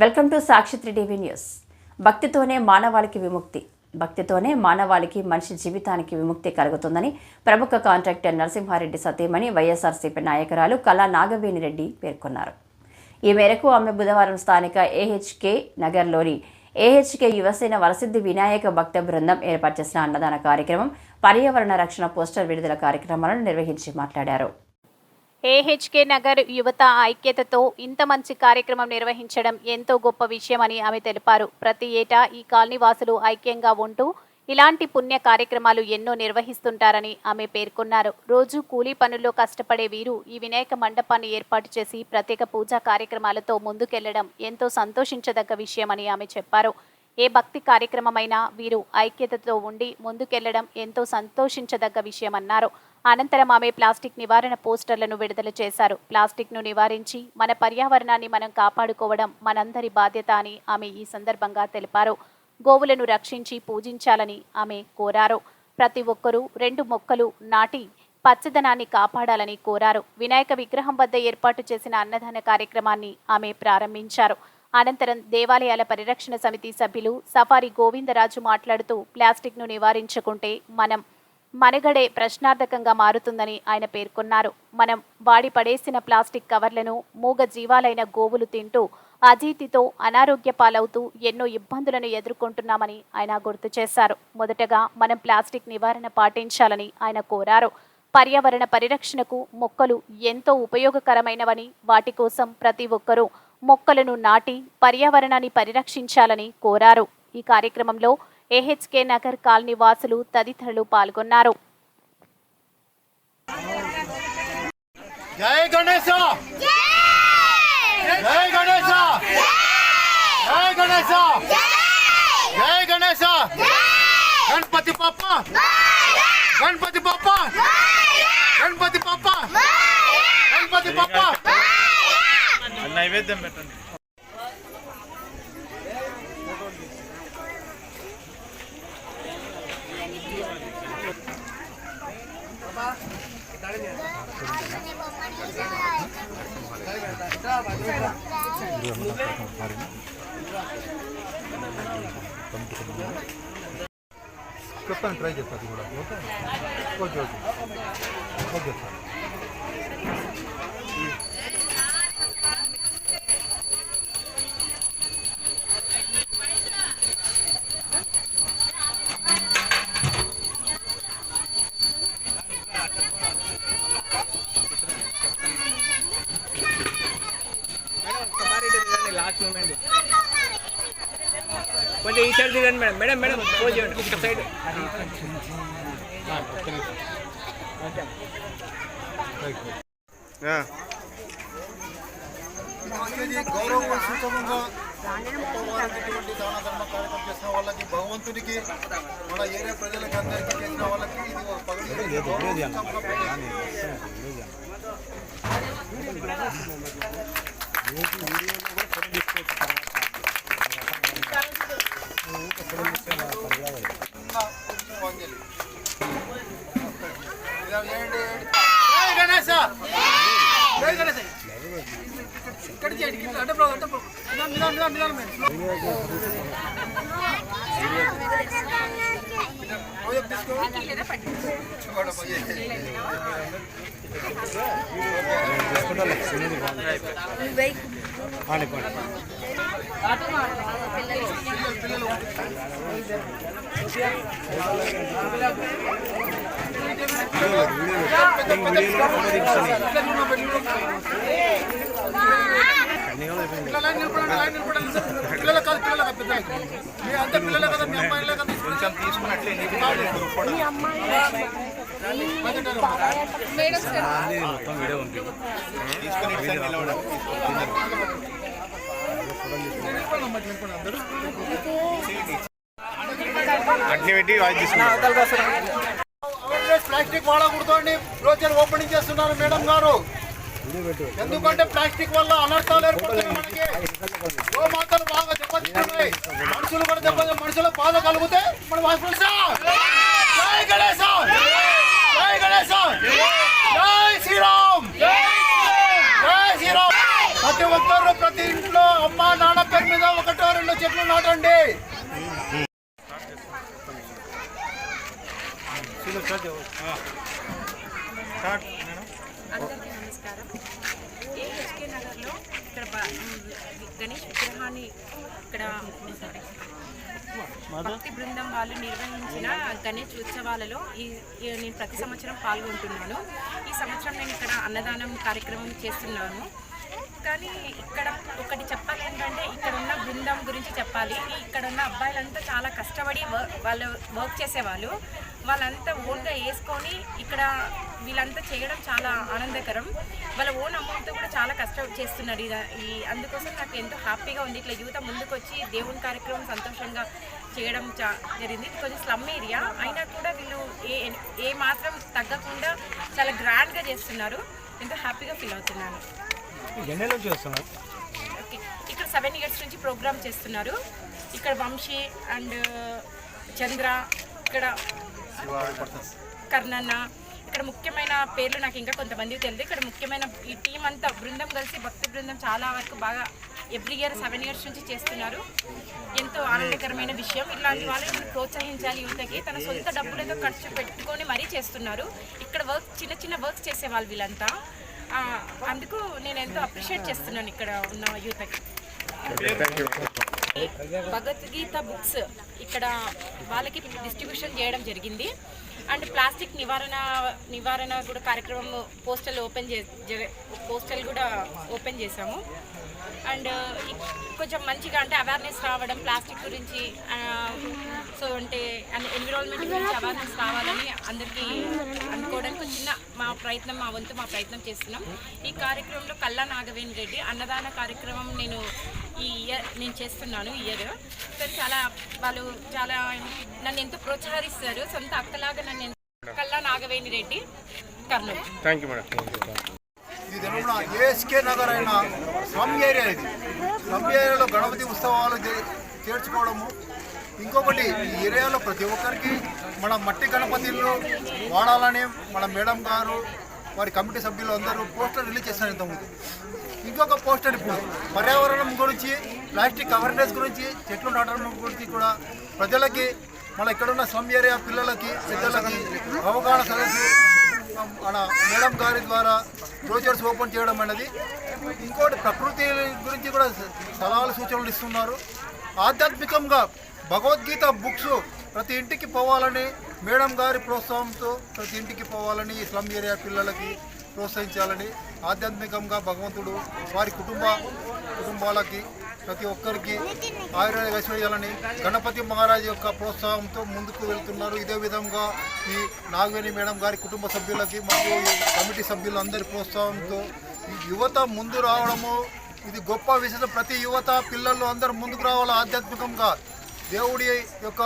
Welcome to Sakshi 3 TV news. భక్తితోనే మానవాళికి విముక్తి, భక్తితోనే మానవాళికి మనిషి జీవితానికి విముక్తి కలుగుతుందని ప్రముఖ కాంట్రాక్టర్ నరసింహారెడ్డి సతీమణి వైఎస్ఆర్సీపీ నాయకురాలు కళా నాగవేణిరెడ్డి పేర్కొన్నారు. ఈ మేరకు ఆమె బుధవారం స్థానిక ఏహెచ్కే నగర్లోని ఏహెచ్కే యువసేన వరసిద్ధి వినాయక భక్త బృందం ఏర్పాటు చేసిన అన్నదాన కార్యక్రమం, పర్యావరణ రక్షణ పోస్టర్ విడుదల కార్యక్రమాలను నిర్వహించి మాట్లాడారు. ఏహెచ్కే నగర్ యువత ఐక్యతతో ఇంత మంచి కార్యక్రమం నిర్వహించడం ఎంతో గొప్ప విషయమని ఆమె తెలిపారు. ప్రతి ఏటా ఈ కాలనీ వాసులు ఐక్యంగా ఉంటూ ఇలాంటి పుణ్య కార్యక్రమాలు ఎన్నో నిర్వహిస్తుంటారని ఆమె పేర్కొన్నారు. రోజు కూలీ పనుల్లో కష్టపడే వీరు ఈ వినాయక మండపాన్ని ఏర్పాటు చేసి ప్రత్యేక పూజా కార్యక్రమాలతో ముందుకెళ్లడం ఎంతో సంతోషించదగ్గ విషయమని ఆమె చెప్పారు. ఏ భక్తి కార్యక్రమమైనా వీరు ఐక్యతతో ఉండి ముందుకెళ్లడం ఎంతో సంతోషించదగ్గ విషయమన్నారు. అనంతరం ఆమె ప్లాస్టిక్ నివారణ పోస్టర్లను విడుదల చేశారు. ప్లాస్టిక్ను నివారించి మన పర్యావరణాన్ని మనం కాపాడుకోవడం మనందరి బాధ్యత అని ఆమె ఈ సందర్భంగా తెలిపారు. గోవులను రక్షించి పూజించాలని ఆమె కోరారు. ప్రతి ఒక్కరూ 2 మొక్కలు నాటి పచ్చదనాన్ని కాపాడాలని కోరారు. వినాయక విగ్రహం వద్ద ఏర్పాటు చేసిన అన్నదాన కార్యక్రమాన్ని ఆమె ప్రారంభించారు. అనంతరం దేవాలయాల పరిరక్షణ సమితి సభ్యులు సఫారీ గోవిందరాజు మాట్లాడుతూ ప్లాస్టిక్ను నివారించుకుంటే మనం మనగడే ప్రశ్నార్థకంగా మారుతుందని ఆయన పేర్కొన్నారు. మనం వాడి పడేసిన ప్లాస్టిక్ కవర్లను మూగ జీవాలైన గోవులు తింటూ అజీతితో అనారోగ్య పాలవుతూ ఎన్నో ఇబ్బందులను ఎదుర్కొంటున్నామని ఆయన గుర్తు చేశారు. మొదటగా మనం ప్లాస్టిక్ నివారణ పాటించాలని ఆయన కోరారు. పర్యావరణ పరిరక్షణకు మొక్కలు ఎంతో ఉపయోగకరమైనవని, వాటి కోసం ప్రతి ఒక్కరూ మొక్కలను నాటి పర్యావరణాన్ని పరిరక్షించాలని కోరారు. ఈ కార్యక్రమంలో ఏహెచ్కే నగర్ కాలనీ వాసులు తదితరులు పాల్గొన్నారు. జై గణేశ, జై గణేశ, జై గణేశ, జై గణేశ, గణపతి బప్ప, గణపతి బప్ప, గణపతి బప్ప, గణపతి బప్ప. నైవేద్యం పెట్టండి. చెప్తాను, ట్రై చేస్తాను కూడా. Okay okay okay okay sir. Last moment కొంచెం ఈ సైడ్ దిగండి మేడం. మేడం మేడం పోజ్ చేయండి ఒక సైడ్. గౌరవ సూచకంగా ఇటువంటి దాన ధర్మ కార్యక్రమం చేసిన వాళ్ళకి, భగవంతునికి, మన ఏరియా ప్రజలకి అందరికీ చేసిన వాళ్ళకి ఇది ఒక పవిత్ర గణేశ, జై గణేశ. ఇక్కడ అంటే పిల్లలు కాదు, పిల్లలు కాదు, పెద్దలకు మీ అంత పిల్లలే కదా, మీ అమ్మాయిలే కదా, కొంచెం తీసుకున్నట్లే ప్లాస్టిక్ వాడకూడదు. రోజు ఓపెనింగ్ చేస్తున్నారు మేడం గారు. ఎందుకంటే ప్లాస్టిక్ వల్ల అనర్థాలు ఏర్పడుతున్నాయి. మనకి గోమాతలు బాగా దెబ్బతింటున్నాయి, మనుషులు కూడా మనుషులకు బాధ కలిగితే మనం జై గణేశ, జై గణేశ, జై శ్రీరామ్, జై శ్రీరామ్. ప్రతి ఒక్కరు ప్రతి ఇంట్లో అమ్మ నాన్న పేరు మరో చెట్లు నాటండి. అందరికీ నమస్కారం. ఏహెచ్కే నగర్లో ఇక్కడ గణేష్ విగ్రహాన్ని ఇక్కడ భక్తి బృందం వాళ్ళు నిర్వహించిన గణేష్ ఉత్సవాలలో నేను ప్రతి సంవత్సరం పాల్గొంటున్నాను. ఈ సంవత్సరం నేను ఇక్కడ అన్నదానం కార్యక్రమం చేస్తున్నాను. కానీ ఇక్కడ ఒకటి చెప్పాలి ఏంటంటే ఇక్కడ ఉన్న బృందం గురించి చెప్పాలి. ఇక్కడ ఉన్న అబ్బాయిలంతా చాలా కష్టపడి వాళ్ళు వర్క్ చేసేవాళ్ళు. వాళ్ళంతా ఓన్గా వేసుకొని ఇక్కడ వీళ్ళంతా చేయడం చాలా ఆనందకరం. వాళ్ళ ఓన్ అమౌంట్తో కూడా చాలా కష్టం చేస్తున్నారు. అందుకోసం నాకు ఎంతో హ్యాపీగా ఉంది. ఇట్లా యువత ముందుకు వచ్చి దేవుని కార్యక్రమం సంతోషంగా చేయడం జరిగింది. కొంచెం స్లమ్ ఏరియా అయినా కూడా వీళ్ళు ఏ మాత్రం తగ్గకుండా చాలా గ్రాండ్గా చేస్తున్నారు. ఎంతో హ్యాపీగా ఫీల్ అవుతున్నాను. ఓకే, ఇక్కడ 7 years నుంచి ప్రోగ్రామ్ చేస్తున్నారు. ఇక్కడ వంశీ అండ్ చంద్ర, ఇక్కడ కర్ణన్న, ఇక్కడ ముఖ్యమైన పేర్లు నాకు ఇంకా కొంతమందికి తెలియదు. ఇక్కడ ముఖ్యమైన ఈ టీం అంతా బృందం కలిసి భక్తి బృందం చాలా వరకు బాగా ఎవ్రీ ఇయర్ 7 years నుంచి చేస్తున్నారు. ఎంతో ఆనందకరమైన విషయం. ఇలాంటి వాళ్ళని ప్రోత్సహించాలి. యువతకి తన సొంత డబ్బులతో ఖర్చు పెట్టుకొని మరీ చేస్తున్నారు. ఇక్కడ చిన్న చిన్న వర్క్స్ చేసేవాళ్ళు వీళ్ళంతా. అందుకు నేను ఎంతో అప్రిషియేట్ చేస్తున్నాను ఇక్కడ ఉన్న యూత్కి. భగవద్గీత బుక్స్ ఇక్కడ వాళ్ళకి డిస్ట్రిబ్యూషన్ చేయడం జరిగింది. అండ్ ప్లాస్టిక్ నివారణ కూడా కార్యక్రమం పోస్టల్ కూడా ఓపెన్ చేసాము. అండ్ కొంచెం మంచిగా అంటే అవేర్నెస్ రావడం ప్లాస్టిక్ గురించి, సో అంటే ఎన్విరాన్మెంట్ గురించి అవేర్నెస్ రావాలని అందరికీ అనుకోవడానికి చిన్న మా ప్రయత్నం చేస్తున్నాం. ఈ కార్యక్రమంలో కల్లా నాగవేణి రెడ్డి అన్నదాన కార్యక్రమం నేను చేస్తున్నాను ఈ ఇయర్. వాళ్ళు చాలా నన్ను ఎంతో ప్రోత్సహిస్తారు. సొంత అక్కలాగా నన్ను కల్లా Nagaveni Reddy, Kurnool. Thank you madam. ఈ దినమున ఏఎస్కే నగర్ అయిన స్లమ్ ఏరియా, ఇది స్లమ్ ఏరియాలో గణపతి ఉత్సవాలు చేర్చుకోవడము. ఇంకొకటి ఈ ఏరియాలో ప్రతి ఒక్కరికి మన మట్టి గణపతిలు వాడాలని మన మేడం గారు వారి కమిటీ సభ్యులు అందరూ పోస్టర్ రిలీజ్ చేస్తారు. ఇంతకుముందు ఇంకొక పోస్టర్ ఇప్పుడు పర్యావరణం గురించి, ప్లాస్టిక్ అవేర్నెస్ గురించి, చెట్లు నాటడం గురించి కూడా ప్రజలకి మన ఇక్కడున్న స్లమ్ ఏరియా పిల్లలకి పెద్దలకి అవగాహన సదస్సు మన మేడం గారి ద్వారా బ్రోచర్స్ ఓపెన్ చేయడం అనేది. ఇంకోటి ప్రకృతి గురించి కూడా సలహాలు సూచనలు ఇస్తున్నారు. ఆధ్యాత్మికంగా భగవద్గీత బుక్స్ ప్రతి ఇంటికి పోవాలని మేడం గారి ప్రోత్సాహంతో ప్రతి ఇంటికి పోవాలని ఈ స్లమ్ ఏరియా పిల్లలకి ప్రోత్సహించాలని, ఆధ్యాత్మికంగా భగవంతుడు వారి కుటుంబాలకి ప్రతి ఒక్కరికి ఆయుర్వేద ఐశ్వర్యాలని గణపతి మహారాజ్ యొక్క ప్రోత్సాహంతో ముందుకు వెళ్తున్నారు. ఇదే విధంగా ఈ నాగవేణి మేడం గారి కుటుంబ సభ్యులకి మరియు ఈ కమిటీ సభ్యులందరి ప్రోత్సాహంతో ఈ యువత ముందు రావడము ఇది గొప్ప విషయం. ప్రతి యువత పిల్లలు అందరూ ముందుకు రావాలి. ఆధ్యాత్మికంగా దేవుడి యొక్క